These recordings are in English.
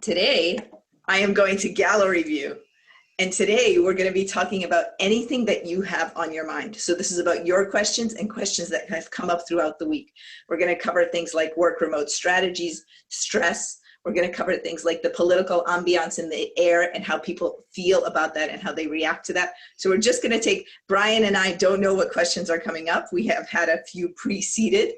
Today, I am going to gallery view. And today we're going to be talking about anything that you have on your mind. So this is about your questions and questions that have come up throughout the week. We're going to cover things like work remote strategies, stress. We're going to cover things like the political ambiance in the air and how people feel about that and how they react to that. So we're just going to take, Brian and I don't know what questions are coming up. We have had a few preceded,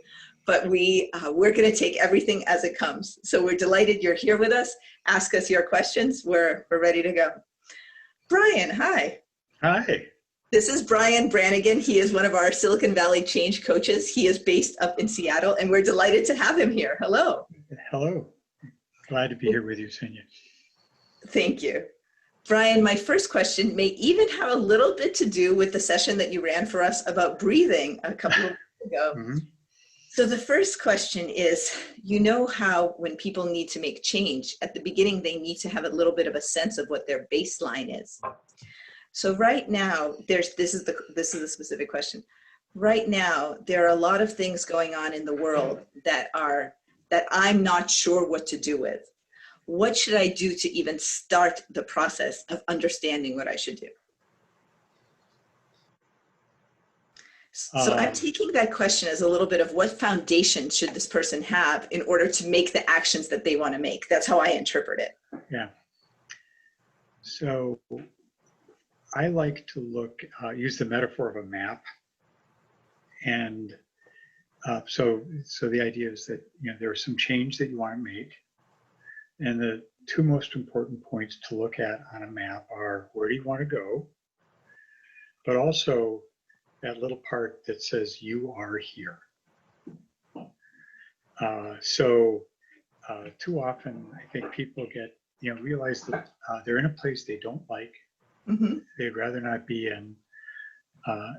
but we're going to take everything as it comes. So we're delighted you're here with us. Ask us your questions. We're ready to go. Brian, hi. Hi. This is Brian Branagan. He is one of our Silicon Valley change coaches. He is based up in Seattle, and we're delighted to have him here. Hello. Hello. Glad to be here with you, Senia. Thank you. Brian, my first question may even have a little bit to do with the session that you ran for us about breathing a couple of weeks ago. Mm-hmm. So the first question is, you know how when people need to make change, at the beginning, they need to have a little bit of a sense of what their baseline is. So right now, this is the specific question. Right now, there are a lot of things going on in the world that I'm not sure what to do with. What should I do to even start the process of understanding what I should do? So I'm taking that question as a little bit of what foundation should this person have in order to make the actions that they want to make. That's how I interpret it. Yeah. So I like to use the metaphor of a map. And so the idea is that, there is some change that you want to make. And the two most important points to look at on a map are where do you want to go, but also that little part that says you are here. Too often I think people realize that they're in a place they don't like, mm-hmm. They'd rather not be in,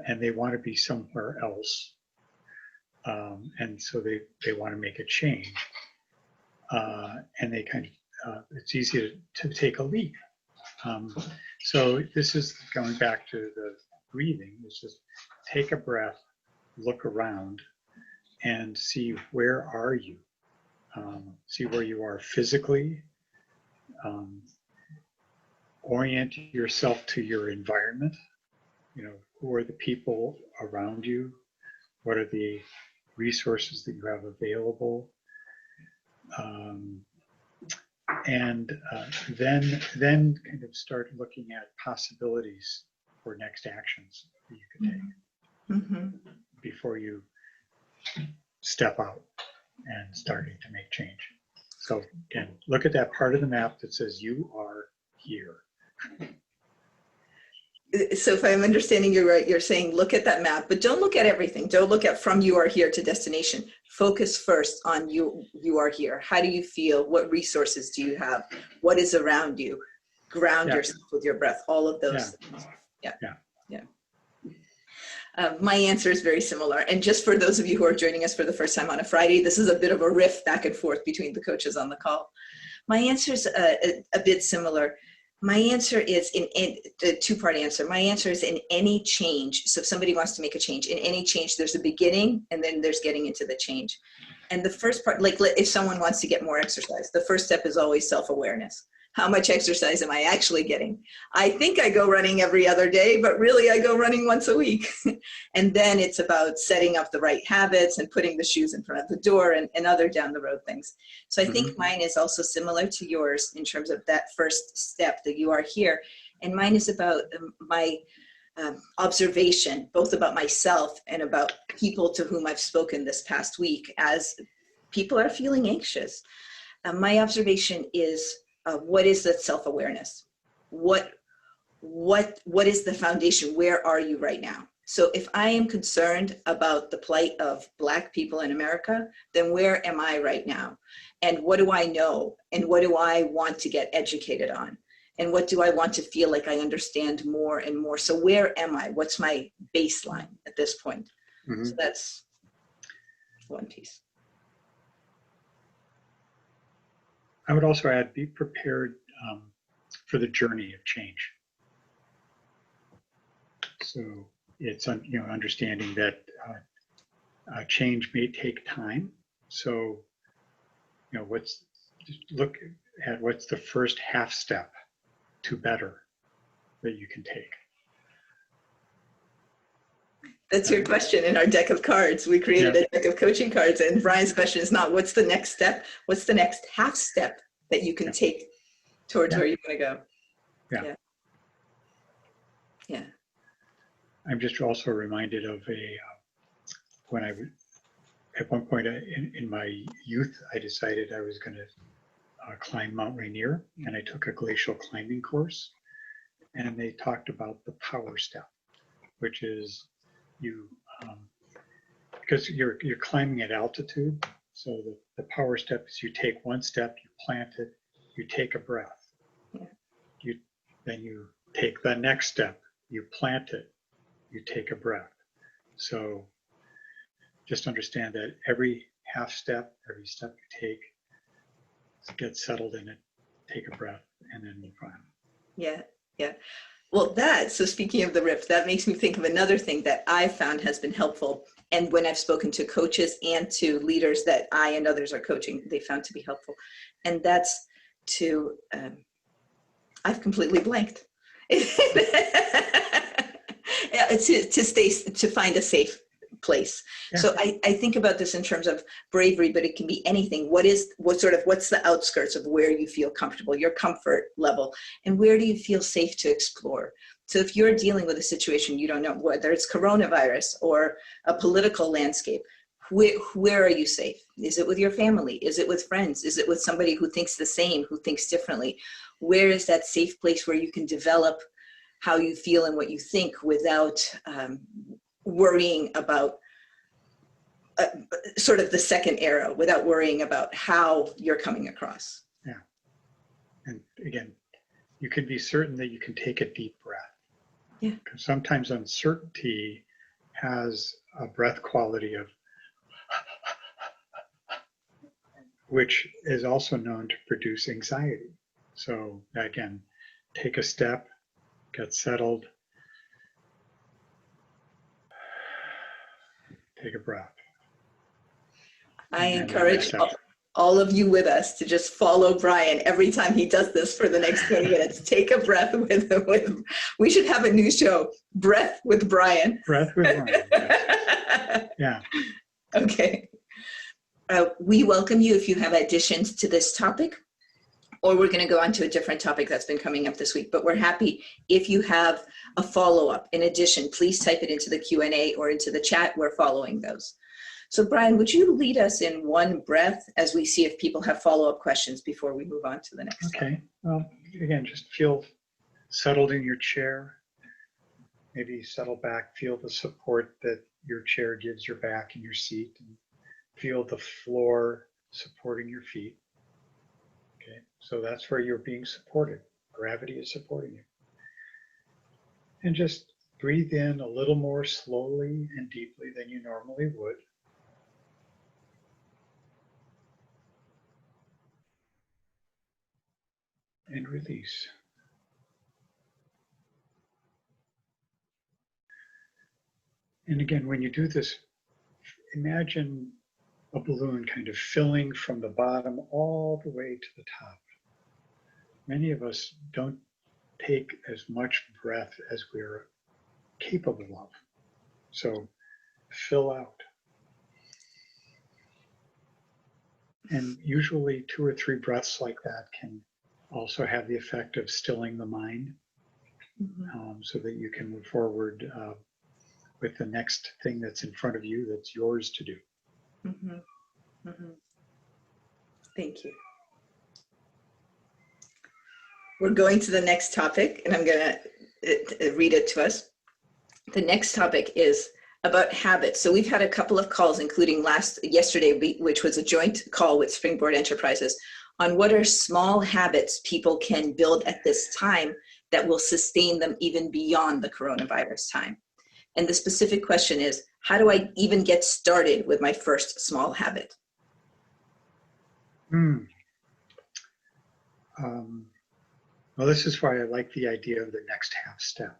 and they want to be somewhere else. And so they want to make a change. And they it's easy to take a leap. So this is going back to the breathing. It's just take a breath, look around, and see where are you. See where you are physically. Orient yourself to your environment. Who are the people around you? What are the resources that you have available? And then kind of start looking at possibilities for next actions that you could take, mm-hmm. before you step out and starting to make change. So again, look at that part of the map that says you are here. So if I'm understanding you right, you're saying look at that map, but don't look at everything. Don't look at from you are here to destination. Focus first on you are here. How do you feel? What resources do you have? What is around you? Ground yourself with your breath. All of those things. Yeah. My answer is very similar. And just for those of you who are joining us for the first time on a Friday, this is a bit of a riff back and forth between the coaches on the call. My answer is a bit similar. My answer is a two-part answer. My answer is in any change. So if somebody wants to make a change, in any change, there's a beginning and then there's getting into the change. And the first part, like if someone wants to get more exercise, the first step is always self-awareness. How much exercise am I actually getting? I think I go running every other day, but really I go running once a week. And then it's about setting up the right habits and putting the shoes in front of the door and other down the road things. So I think mine is also similar to yours in terms of that first step that you are here. And mine is about my observation, both about myself and about people to whom I've spoken this past week as people are feeling anxious. My observation is, what is that self-awareness? What is the foundation? Where are you right now? So if I am concerned about the plight of Black people in America, then where am I right now? And what do I know? And what do I want to get educated on? And what do I want to feel like I understand more and more? So where am I? What's my baseline at this point? Mm-hmm. So that's one piece. I would also add, be prepared for the journey of change. So it's understanding that change may take time. So look at what's the first half step to better that you can take. That's your question in our deck of cards. We created a deck of coaching cards, and Brian's question is not what's the next step, what's the next half step that you can take towards where you want to go. Yeah. I'm just also reminded of when I at one point in my youth, I decided I was going to climb Mount Rainier, and I took a glacial climbing course, and they talked about the power step, which is because you're climbing at altitude. So the power step is you take one step, you plant it, you take a breath. Then you take the next step, you plant it, you take a breath. So just understand that every half step, every step you take, get settled in it, take a breath, and then move on. Yeah. Well, so speaking of the rift, that makes me think of another thing that I've found has been helpful. And when I've spoken to coaches and to leaders that I and others are coaching, they found to be helpful. And that's I've completely blanked. To find a safe place. Yeah. So I think about this in terms of bravery, but it can be anything. What's the outskirts of where you feel comfortable, your comfort level, and where do you feel safe to explore? So if you're dealing with a situation you don't know, whether it's coronavirus or a political landscape, where are you safe? Is it with your family? Is it with friends? Is it with somebody who thinks the same, who thinks differently? Where is that safe place where you can develop how you feel and what you think without worrying about sort of the second arrow, without worrying about how you're coming across? Yeah. And again, you can be certain that you can take a deep breath. Yeah. Because sometimes uncertainty has a breath quality of, which is also known to produce anxiety. So again, take a step, get settled, take a breath. I encourage all of you with us to just follow Brian every time he does this for the next 20 minutes. Take a breath with him. We should have a new show, Breath with Brian. Breath with Brian, yes. Yeah. Okay. We welcome you if you have additions to this topic, or we're going to go on to a different topic that's been coming up this week. But we're happy if you have a follow-up. In addition, please type it into the Q&A or into the chat. We're following those. So Brian, would you lead us in one breath as we see if people have follow-up questions before we move on to the next? Okay. Well, again, just feel settled in your chair. Maybe settle back, feel the support that your chair gives your back and your seat, and feel the floor supporting your feet. Okay, so that's where you're being supported. Gravity is supporting you. And just breathe in a little more slowly and deeply than you normally would. And release. And again, when you do this, imagine a balloon kind of filling from the bottom all the way to the top. Many of us don't take as much breath as we're capable of. So fill out. And usually 2 or 3 breaths like that can also have the effect of stilling the mind, so that you can move forward with the next thing that's in front of you that's yours to do. Thank you. We're going to the next topic, and I'm going to read it to us. The next topic is about habits. So we've had a couple of calls, including yesterday, which was a joint call with Springboard Enterprises, on what are small habits people can build at this time that will sustain them even beyond the coronavirus time. And the specific question is, how do I even get started with my first small habit? Well, this is why I like the idea of the next half step.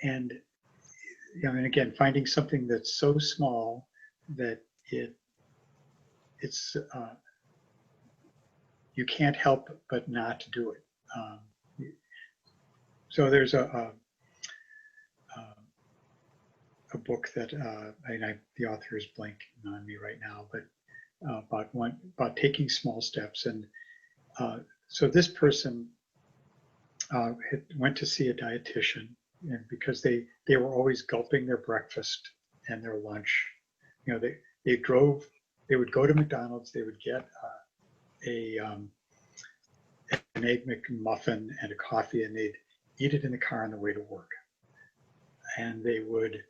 And again, finding something that's so small that it it's you can't help but not to do it. So there's a book that the author is blanking on me right now, but about taking small steps. And so this person went to see a dietitian, and because they were always gulping their breakfast and their lunch. They would go to McDonald's, they would get an Egg McMuffin and a coffee, and they'd eat it in the car on the way to work. And they would,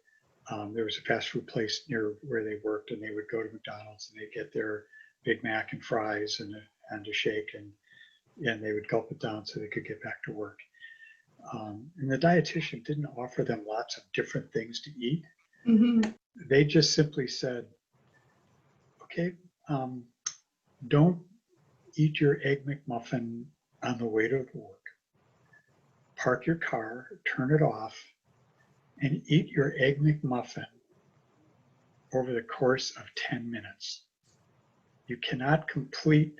there was a fast food place near where they worked, and they would go to McDonald's and they'd get their Big Mac and fries and a shake, and they would gulp it down so they could get back to work. And the dietitian didn't offer them lots of different things to eat. Mm-hmm. They just simply said, okay, don't eat your Egg McMuffin on the way to work. Park your car, turn it off, and eat your Egg McMuffin over the course of 10 minutes. You cannot completely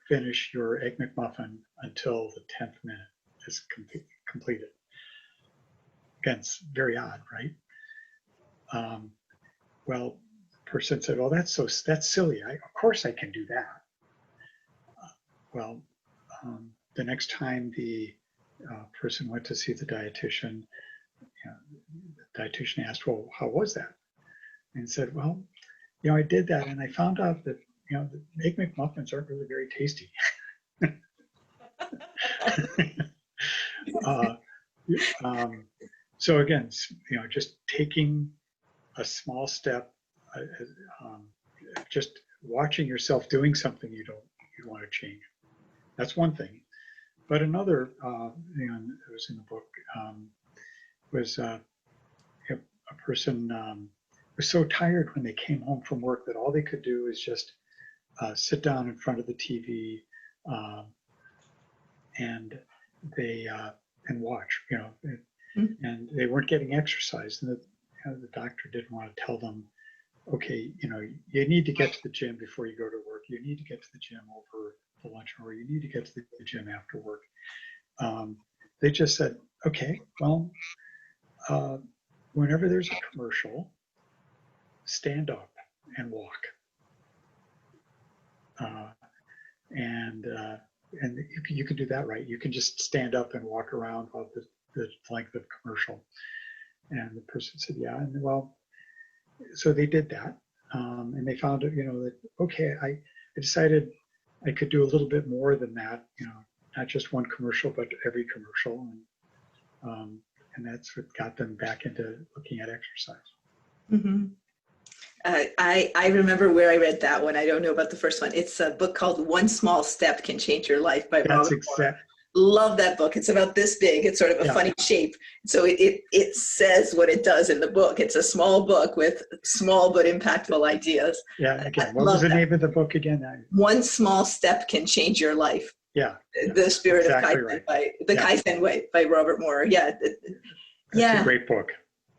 finish your Egg McMuffin until the 10th minute is completed. Again, it's very odd, right? Well, the person said, well, that's silly. Of course I can do that. The next time the person went to see the dietitian, the dietitian asked, well, how was that? And said, well, I did that, and I found out that, the Egg McMuffins aren't really very tasty. So again, just taking a small step, just watching yourself doing something you want to change. That's one thing. But another thing that was in the book was a person was so tired when they came home from work that all they could do is just sit down in front of the TV and watch, and they weren't getting exercise. And the doctor didn't want to tell them, okay, you need to get to the gym before you go to work. You need to get to the gym over the lunch hour. You need to get to the gym after work. They just said, okay, well, whenever there's a commercial, stand up and walk. And you can do that, right? You can just stand up and walk around while the length of commercial. And the person said, yeah. And well, so they did that. And they found it, that, okay, I decided I could do a little bit more than that, not just one commercial, but every commercial. And that's what got them back into looking at exercise. Mm-hmm. I remember where I read that one. I don't know about the first one. It's a book called One Small Step Can Change Your Life by Robert Moore. Love that book. It's about this big. It's sort of a funny shape. So it says what it does in the book. It's a small book with small but impactful ideas. Yeah, again, what was the name of the book again? One Small Step Can Change Your Life. Yeah. The Spirit exactly of Kaizen right. Kaizen Way by Robert Moore. Yeah. That's a great book.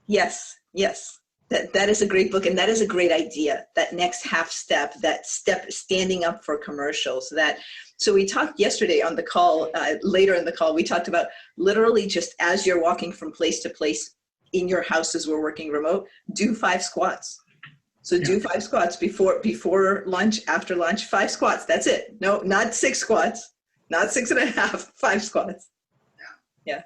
Yes. That is a great book, and that is a great idea. That next half step, that step standing up for commercials. So we talked yesterday on the call, later in the call, we talked about literally just as you're walking from place to place in your house as we're working remote, do 5 squats. So do 5 squats before lunch, after lunch, 5 squats. That's it. No, not 6 squats, not 6.5, 5 squats. Yeah.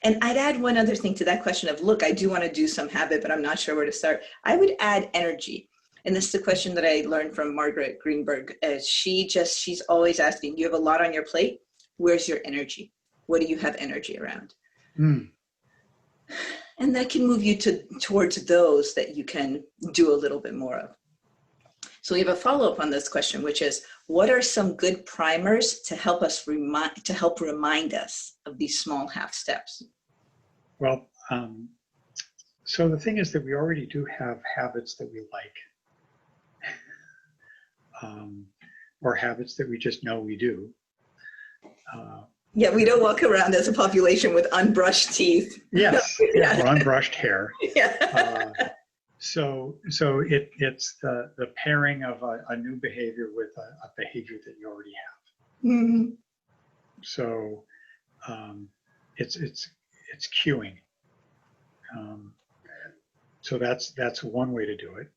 And I'd add one other thing to that question of, look, I do want to do some habit, but I'm not sure where to start. I would add energy. And this is a question that I learned from Margaret Greenberg. She's always asking, you have a lot on your plate. Where's your energy? What do you have energy around? And that can move you towards those that you can do a little bit more of. So we have a follow-up on this question, which is, what are some good primers to help remind us of these small half steps? Well, so the thing is that we already do have habits that we like, or habits that we just know we do. Yeah, we don't walk around as a population with unbrushed teeth. Yes, or unbrushed hair. Yeah. It's the pairing of a new behavior with a behavior that you already have. Mm-hmm. So it's cueing. So that's one way to do it.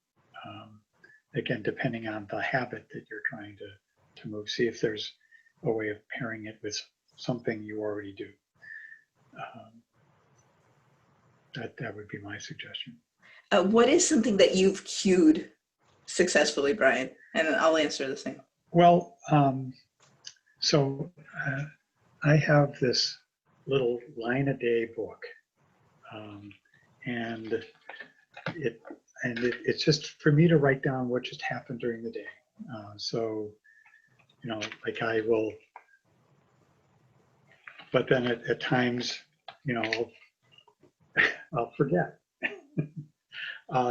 Again, depending on the habit that you're trying to move, see if there's a way of pairing it with something you already do. That would be my suggestion. What is something that you've cued successfully, Brian? And I'll answer the same. Well, so I have this little line a day book, and it's just for me to write down what just happened during the day. So, like I will, but then at times, I'll forget.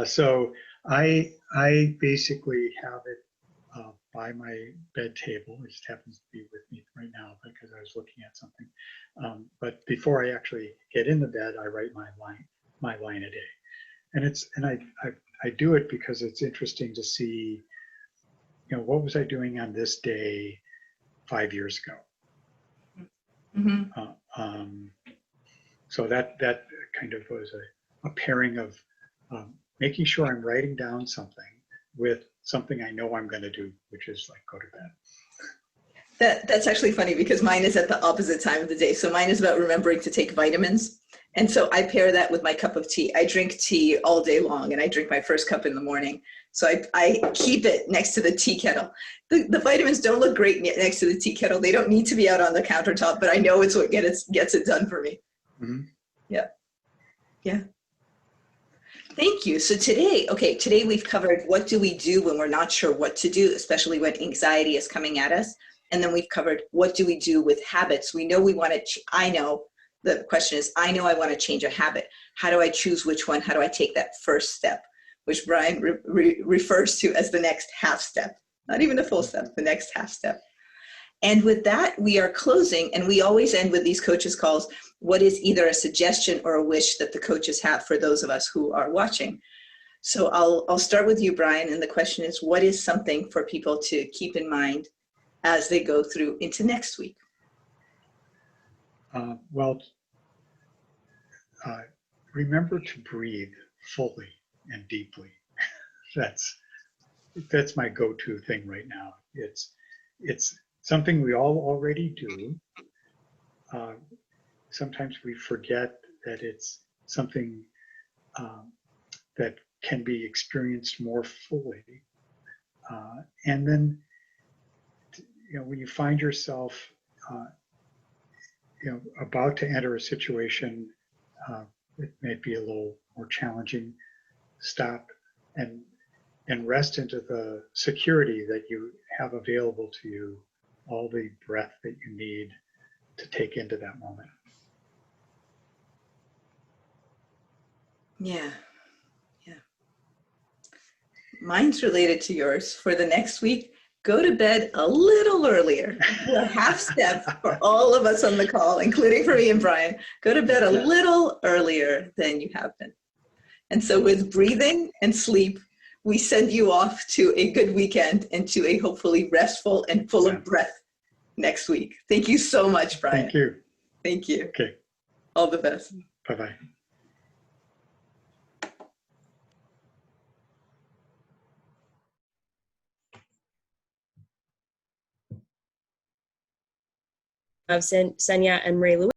So I basically have it by my bed table. It just happens to be with me right now because I was looking at something. But before I actually get in the bed, I write my line a day. And I do it because it's interesting to see, what was I doing on this day 5 years ago? Mm-hmm. So that kind of was a pairing of making sure I'm writing down something with something I know I'm going to do, which is like go to bed. That's actually funny because mine is at the opposite time of the day. So mine is about remembering to take vitamins. And so I pair that with my cup of tea. I drink tea all day long, and I drink my first cup in the morning. So I keep it next to the tea kettle. The vitamins don't look great next to the tea kettle. They don't need to be out on the countertop, but I know it's what gets it done for me. Mm-hmm. Yeah. Yeah. Thank you. So today we've covered what do we do when we're not sure what to do, especially when anxiety is coming at us. And then we've covered what do we do with habits. We know we want to, I know the question is, I know I want to change a habit. How do I choose which one? How do I take that first step, which Brian refers to as the next half step, not even the full step, the next half step. And with that, we are closing, and we always end with these coaches calls. What is either a suggestion or a wish that the coaches have for those of us who are watching? So I'll start with you, Brian, and the question is, what is something for people to keep in mind as they go through into next week? Remember to breathe fully and deeply. That's my go-to thing right now. It's something we all already do. Sometimes we forget that it's something that can be experienced more fully. And then, when you find yourself, about to enter a situation, it may be a little more challenging, stop and rest into the security that you have available to you, all the breath that you need to take into that moment. Yeah. Mine's related to yours. For the next week, go to bed a little earlier. A half step for all of us on the call, including for me and Brian. Go to bed a little earlier than you have been. And so with breathing and sleep, we send you off to a good weekend and to a hopefully restful and full of breath next week. Thank you so much, Brian. Thank you. Thank you. Okay. All the best. Bye-bye. Of Senia and Ray Lewis.